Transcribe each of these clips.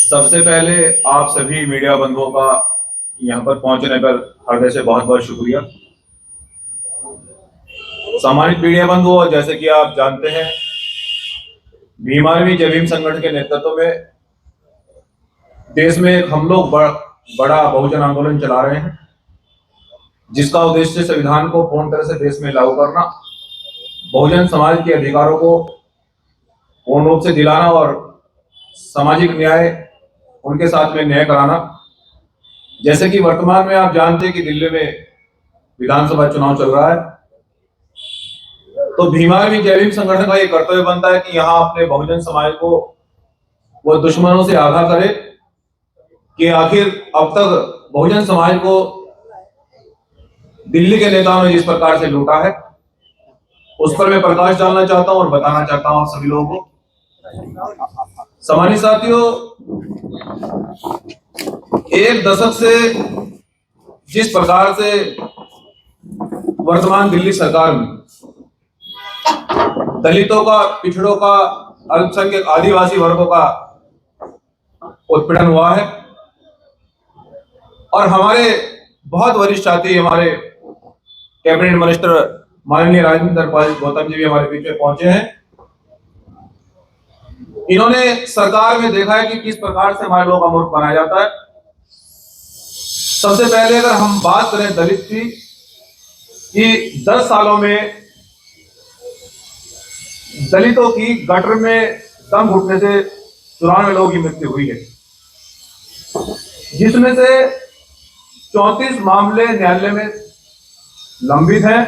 सबसे पहले आप सभी मीडिया बंधुओं का यहाँ पर पहुंचने पर हृदय से बहुत बहुत शुक्रिया। सम्मानित मीडिया बंधुओं, जैसे कि आप जानते हैं, भीम आर्मी जय भीम संगठन के नेतृत्व में देश में हम लोग बड़ा बहुजन आंदोलन चला रहे हैं, जिसका उद्देश्य संविधान को पूर्ण तरह से देश में लागू करना, बहुजन समाज के अधिकारों को पूर्ण रूप से दिलाना और सामाजिक न्याय उनके साथ में न्याय कराना। जैसे कि वर्तमान में आप जानते हैं कि दिल्ली में विधानसभा चुनाव चल रहा है, तो भीम आर्मी जय भीम संगठन का ये कर्तव्य बनता है कि यहाँ अपने बहुजन समाज को वो दुश्मनों से आगाह करे कि आखिर अब तक बहुजन समाज को दिल्ली के नेताओं ने जिस प्रकार से लूटा है, उस पर मैं प्रकाश डालना चाहता हूं और बताना चाहता हूं आप सभी लोगों को। सम्मानित साथियों, एक दशक से जिस प्रकार से वर्तमान दिल्ली सरकार में दलितों का, पिछड़ों का, अल्पसंख्यक आदिवासी वर्गों का उत्पीड़न हुआ है और हमारे बहुत वरिष्ठ साथी, हमारे कैबिनेट मिनिस्टर माननीय राजेंद्र पाल गौतम जी भी हमारे बीच में पहुंचे हैं। इन्होंने सरकार में देखा है कि किस प्रकार से हमारे लोगों का मूर्ख बनाया जाता है। सबसे पहले अगर हम बात करें दलित की, कि 10 सालों में दलितों की गटर में दम घुटने से 94 लोगों की मृत्यु हुई है, जिसमें से 34 मामले न्यायालय में लंबित हैं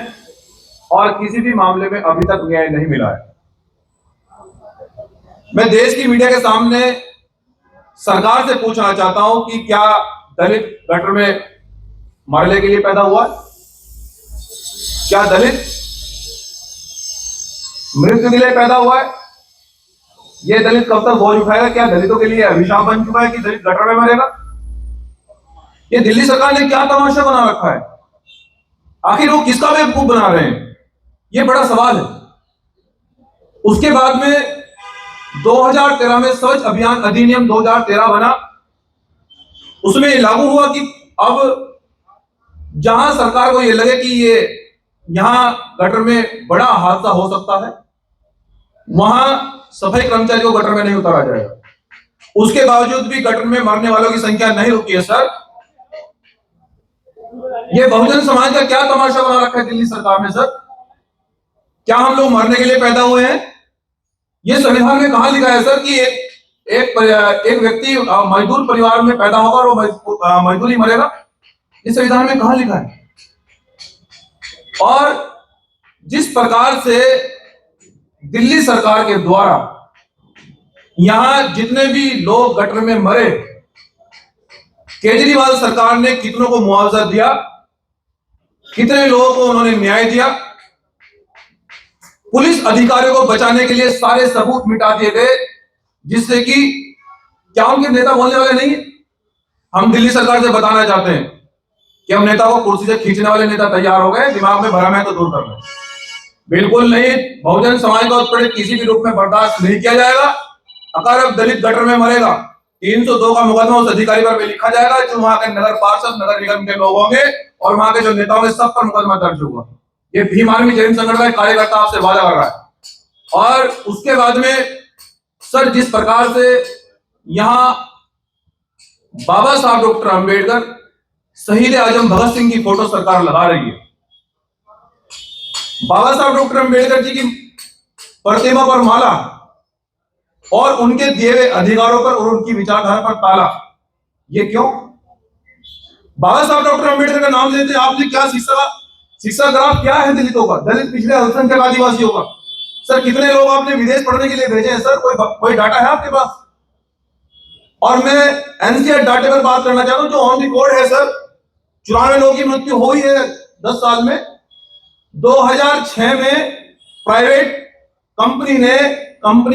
और किसी भी मामले में अभी तक न्याय नहीं मिला है। मैं देश की मीडिया के सामने सरकार से पूछना चाहता हूं कि क्या दलित गटर में मरने के लिए पैदा हुआ है? क्या दलित मृत्यु के लिए पैदा हुआ है? ये दलित कब तक बोझ उठाएगा? क्या दलितों के लिए अभिशाप बन चुका है कि दलित गटर में मरेगा? ये दिल्ली सरकार ने क्या तमाशा बना रखा है? आखिर वो किसका बेवकूफ बना रहे हैं? ये बड़ा सवाल है। उसके बाद में 2013 में स्वच्छ अभियान अधिनियम 2013 बना। उसमें लागू हुआ कि अब जहां सरकार को ये लगे कि ये यहां गटर में बड़ा हादसा हो सकता है, वहां सफाई कर्मचारी को गटर में नहीं उतारा जाएगा। उसके बावजूद भी गटर में मरने वालों की संख्या नहीं रुकी है। सर, ये बहुजन समाज का क्या तमाशा बना रखा है दिल्ली सरकार ने? सर, क्या हम लोग मरने के लिए पैदा हुए हैं? ये संविधान में कहां लिखा है सर कि एक व्यक्ति मजदूर परिवार में पैदा होगा और वो मजदूर ही मरेगा? इस संविधान में कहां लिखा है? और जिस प्रकार से दिल्ली सरकार के द्वारा यहां जितने भी लोग गटर में मरे, केजरीवाल सरकार ने कितनों को मुआवजा दिया, कितने लोगों को उन्होंने न्याय दिया, पुलिस अधिकारियों को बचाने के लिए सारे सबूत मिटा दिए गए, जिससे कि क्या उनके नेता बोलने वाले नहीं? हम दिल्ली सरकार से बताना चाहते हैं कि हम नेता को कुर्सी से खींचने वाले नेता तैयार हो गए, दिमाग में भरम है तो दूर कर लें। बिल्कुल नहीं। बहुजन समाज का उत्पीड़न किसी भी रूप में बर्दाश्त नहीं किया जाएगा। अगर अब दलित गटर में मरेगा, 302 का मुकदमा उस अधिकारी पर भी लिखा जाएगा जो वहां के नगर पार्षद, नगर निगम के लोग होंगे और वहां के जो नेता होंगे, सब पर मुकदमा दर्ज होगा। ये भीम आर्मी जय भीम संगठन का कार्यकर्ता आपसे वादा कर रहा है। और उसके बाद में सर, जिस प्रकार से यहां बाबा साहब डॉक्टर अंबेडकर, शहीद आजम भगत सिंह की फोटो सरकार लगा रही है, बाबा साहब डॉक्टर अंबेडकर जी की प्रतिमा पर माला और उनके दिए हुए अधिकारों पर और उनकी विचारधारा पर ताला, ये क्यों? बाबा साहब डॉक्टर अंबेडकर का नाम लेते आपने क्या शिक्षा ग्राफ क्या है दलितों का, दलित, पिछड़े, अल्पसंख्यक आदिवासियों का? सर, कितने लोग आपने विदेश पढ़ने के लिए भेजे हैं? सर, कोई डाटा है आपके पास? और मैं एनसीआर डाटे पर बात करना चाहता हूं जो ऑन रिकॉर्ड है। सर, 94 लोगों की मृत्यु हुई है 10 साल में। 2006 में प्राइवेट कंपनी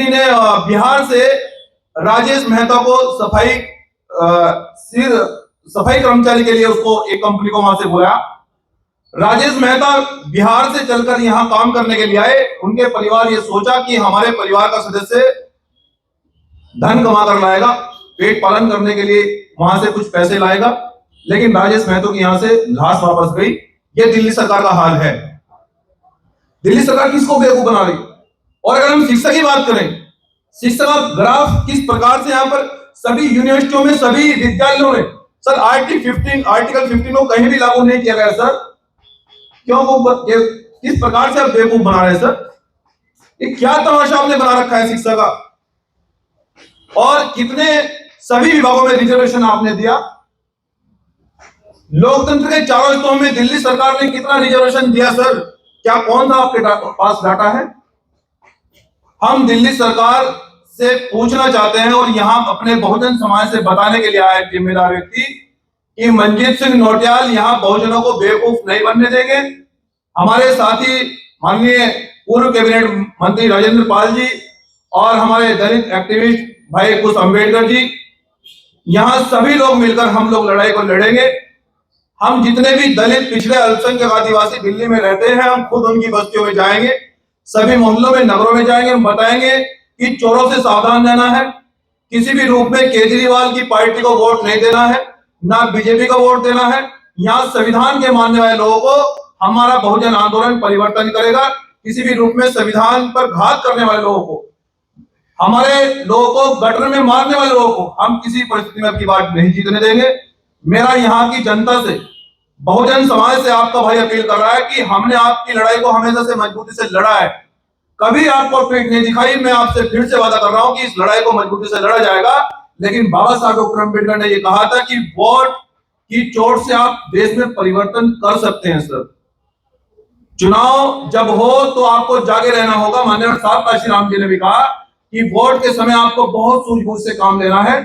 ने बिहार से राजेश मेहता को सफाई कर्मचारी के लिए उसको एक कंपनी को वहां से बुलाया। राजेश मेहता बिहार से चलकर यहां काम करने के लिए आए। उनके परिवार ये सोचा कि हमारे परिवार का सदस्य धन कमा कर लाएगा, पेट पालन करने के लिए वहां से कुछ पैसे लाएगा, लेकिन राजेश महतो की यहां से लाश वापस गई। ये दिल्ली सरकार का हाल है। दिल्ली सरकार किसको बेवकूफ बना रही। और अगर हम शिक्षा की बात करें, शिक्षा का ग्राफ किस प्रकार से यहाँ पर सभी यूनिवर्सिटियों में, सभी विद्यालयों में सर आर्टिकल 15 को कहीं भी लागू नहीं किया गया सर। क्यों किस प्रकार से आप बेवकूफ बना रहे हैं सर। ये क्या तमाशा आपने बना रखा है शिक्षा का। और कितने सभी विभागों में रिजर्वेशन आपने दिया। लोकतंत्र के चारों स्तंभों में दिल्ली सरकार ने कितना रिजर्वेशन दिया सर, क्या कौन सा आपके पास डाटा है। हम दिल्ली सरकार से पूछना चाहते हैं और यहां अपने बहुजन समाज से बताने के लिए आए जिम्मेदार व्यक्ति कि मनजीत सिंह नौटियाल यहां बहुजनों को बेवकूफ नहीं बनने देंगे। हमारे साथी माननीय पूर्व कैबिनेट मंत्री राजेंद्र पाल जी और हमारे दलित एक्टिविस्ट भाई कुश अंबेडकर जी, यहां सभी लोग मिलकर हम लोग लड़ाई को लड़ेंगे। हम जितने भी दलित पिछड़े अल्पसंख्यक आदिवासी दिल्ली में रहते हैं, हम खुद उनकी बस्तियों में जाएंगे, सभी मोहल्लों में, नगरों में जाएंगे। हम बताएंगे कि चोरों से सावधान रहना है, किसी भी रूप में केजरीवाल की पार्टी को वोट नहीं देना है, ना बीजेपी को वोट देना है। यहाँ संविधान के मानने वाले लोगों को हमारा बहुजन आंदोलन परिवर्तन करेगा। किसी भी रूप में संविधान पर घात करने वाले लोगों को, हमारे लोगों को गटर में मारने वाले लोगों को हम किसी परिस्थिति में आपकी बात नहीं जीतने देंगे। मेरा यहाँ की जनता से, बहुजन समाज से आपका भाई अपील कर रहा है कि हमने आपकी लड़ाई को हमेशा से मजबूती से लड़ा है, कभी आपको पीठ नहीं दिखाई। मैं आपसे फिर से वादा कर रहा हूं कि इस लड़ाई को मजबूती से लड़ा जाएगा। लेकिन बाबा साहब डॉक्टर अम्बेडकर ने यह कहा था कि वोट की चोट से आप देश में परिवर्तन कर सकते हैं सर। चुनाव जब हो तो आपको जागे रहना होगा। माननीय साहब काशी राम जी ने भी कहा कि वोट के समय आपको बहुत सूझबूझ से काम लेना है।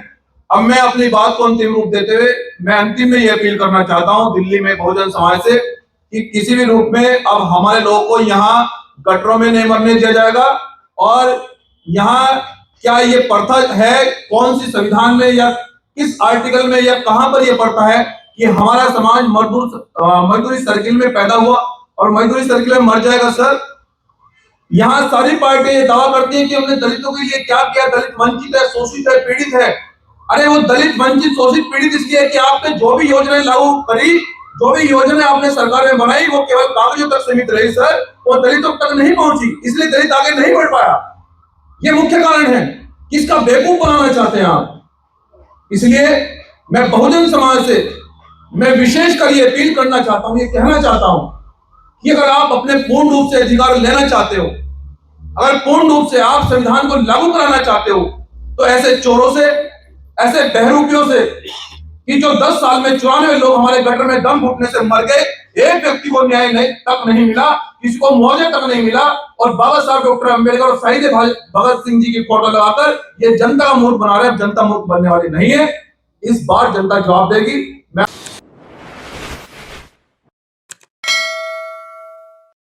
अब मैं अपनी बात को अंतिम रूप देते हुए मैं अंतिम में यह अपील करना चाहता हूं दिल्ली में बहुजन समाज से कि किसी भी रूप में अब हमारे लोगों को यहाँ गटरों में नहीं मरने दिया जाएगा। और यहाँ क्या ये प्रथा है, कौन सी संविधान में या किस आर्टिकल में या कहां पर यह प्रथा है कि हमारा समाज मजदूरी सर्किल में पैदा हुआ और मजदूरी सर्किल में मर जाएगा सर। यहाँ सारी पार्टियां ये दावा करती हैं कि हमने दलितों के लिए क्या किया, दलित वंचित है, शोषित है, पीड़ित है। अरे वो दलित वंचित शोषित पीड़ित इसलिए कि आपने जो भी योजनाएं लागू करी, जो भी योजना आपने सरकार में बनाई, वो केवल कागजों तक सीमित रही सर, वो दलितों तक नहीं पहुंची, इसलिए दलित आगे नहीं बढ़ पाया। ये मुख्य कारण है। किसका बेवकूफ बनाना चाहते हैं आप। इसलिए मैं बहुजन समाज से मैं विशेषकर ये अपील करना चाहता हूं, ये कहना चाहता हूं कि अगर आप अपने पूर्ण रूप से अधिकार लेना चाहते हो, अगर पूर्ण रूप से आप संविधान को लागू कराना चाहते हो, तो ऐसे चोरों से, ऐसे बहरूपियों से कि जो 10 साल में 94 लोग हमारे गटर में दम घुटने से मर गए, एक व्यक्ति को न्याय तक नहीं मिला, किसी को मुआवजा तक नहीं मिला, और बाबा साहब डॉक्टर अम्बेडकर और शहीद भगत सिंह जी की फोटो लगाकर ये जनता का मूर्ख बना रहे हैं। जनता मूर्ख बनने वाली नहीं है। इस बार जनता जवाब देगी। मैं